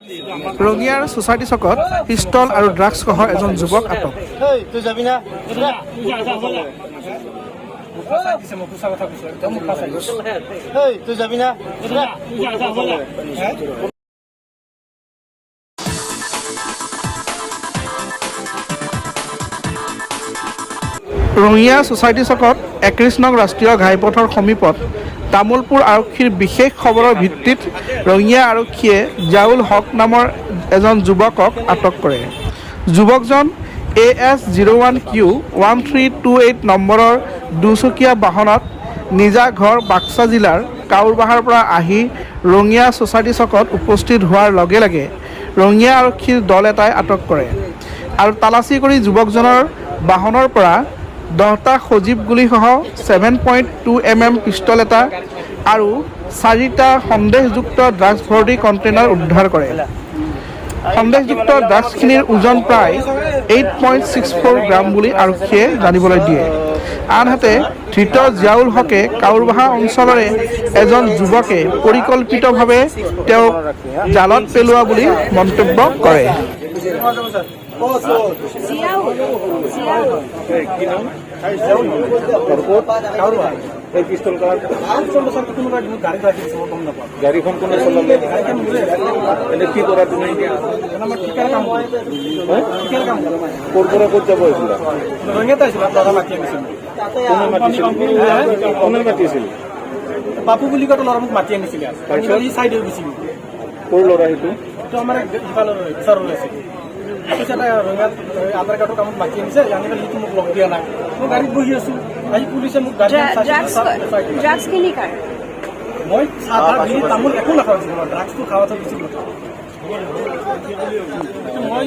ৰঙিয়াৰ society চকত pistol আৰু drugs সহ এজন যুৱক আটক। ৰঙিয়া সোসাইটি চকত 31 নং ৰাষ্ট্ৰীয় ঘাইপথৰ সমীপত তামোলপুৰ আৰক্ষীৰ বিশেষ খবৰৰ ভিত্তিত ৰঙিয়া আৰক্ষীয়ে জাউল হক নামৰ এজন যুৱকক আটক কৰে। যুৱকজন AS01Q1328 নম্বৰৰ দুচকীয়া বাহনত নিজা ঘৰ বাক্সা জিলাৰ কাউৰবাহাৰ পৰা আহি ৰঙিয়া সোসাইটি চকত উপস্থিত হোৱাৰ লগে লগে ৰঙিয়া আৰক্ষীৰ দল এটাই আটক কৰে আৰু তালাচী কৰি যুৱকজনৰ বাহনৰ পৰা 10টা সজীৱ গুলিসহ 7.2 mm পিষ্টল এটা আৰু 4টা সন্দেহযুক্ত ড্ৰাগছ ভৰ্তি কণ্টেইনাৰ উদ্ধাৰ কৰে। সন্দেহযুক্ত ড্ৰাগছখিনিৰ ওজন প্ৰায় 8.64 গ্ৰাম বুলি আৰক্ষীয়ে জানিবলৈ দিয়ে। আনহাতে ধৃত জিয়াউল হকে কাউৰবাহা অঞ্চলৰে এজন যুৱকে পৰিকল্পিতভাৱে তেওঁক জালত পেলোৱা বুলি মন্তব্য কৰে। গাড়ীখন কোনে চলালে এনে কি কৰা তুমি ক'ৰ পৰা ক'ত যাব কোনে মাতিছিল বাপু বুলি কয় ল'ৰা মোক মাতি আনিছিলে চাইডে গুচি ক'ৰ ল'ৰা সেইটো আমাৰ ইফালৰ ওচৰৰ আছে আধাৰ কাৰ্ডৰ কামত মাতি আনিছে আনি পেলাই সিটো মোক লগ দিয়া নাই মই গাড়ীত বহি আছো আহি পুলিচে মোক গাড়ী মই চাহ তামোল একো নাখাওঁ ড্ৰাগছটো খাওয়াটো বেছি কথা মই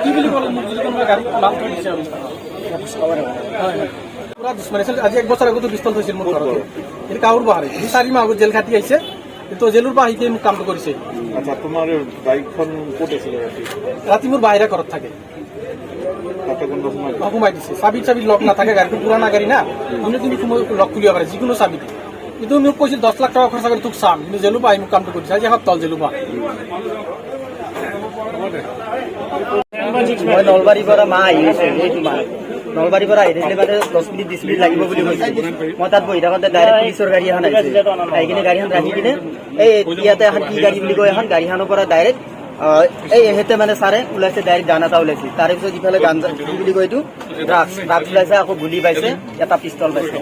কি বুলি ক'লো মোক যদি কোনোবাই গাড়ীত লাভ কৰি দিছে পুৰা দুশ্মনী আছিল। আজি 1 বছৰ আগতো পিষ্টল থৈছিল মোৰ ঘৰত এইটো কাউৰবাহাৰ 4 মাহ আগত জেল খাটি আহিছে তো জেলৰ পৰা আহি মোক কামটো কৰিছে। আচ্ছা তোমাৰ বাইকখন ক'ত আছিলে ৰাতি মোৰ বাহিৰা ঘৰত থাকে সোমাই দিছে চাবি লক নাথাকে গাড়ীটো পুৰণা গাড়ী না তুমি লক খুলিব পাৰে যিকোনো চাবি কিন্তু মোক কৈছিল 10 লাখ টকা খৰচা কৰি তোক চাম কিন্তু জেলৰ পৰা আহি মোক কামটো কৰিছে আজি এসপ্তাহ জেলৰ পৰা মই নলবাৰীৰ পৰা মা আহি আছে নলবাৰীৰ পৰা আহি থাকিলে মানে 10 মিনিট 20 মিনিট লাগিব বুলি কৈছে। মই তাত বহি থাকোঁতে ডাইৰেক্ট পুলিচৰ গাড়ী এখন আহিছে আহি কিনে গাড়ীখন ৰাখি কিনে এই ইয়াতে এখন কি গাড়ী বুলি কয় এখন গাড়ীখনৰ পৰা ডাইৰেক্ট এই এহেঁতে মানে ছাৰে ওলাইছে ডাইৰেক্ট গান এটা ওলাইছে তাৰে পিছত ইফালে গাঞ্জা কি বুলি কয় এইটো ড্ৰাগছ ওলাইছে আকৌ গুলি পাইছে এটা পিষ্টল পাইছে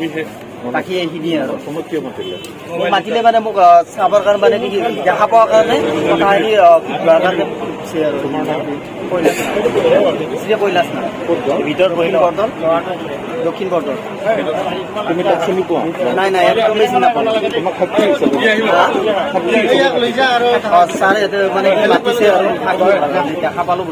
বাকী এইখিনিয়ে আৰু মোক মাতিলে মানে মোক চাবৰ কাৰণে মানে কি দেখা পোৱাৰ কাৰণে কথাখিনি লোৱাৰ কাৰণে কৈলাশ না ভিতৰত বৰ্ধন দক্ষিণ বৰ্ধন তুমি তাক চিনি পোৱা নাই একদমেই চিনি নাপাওঁ ছাৰে মানে মাতিছে আৰু দেখা পালোঁ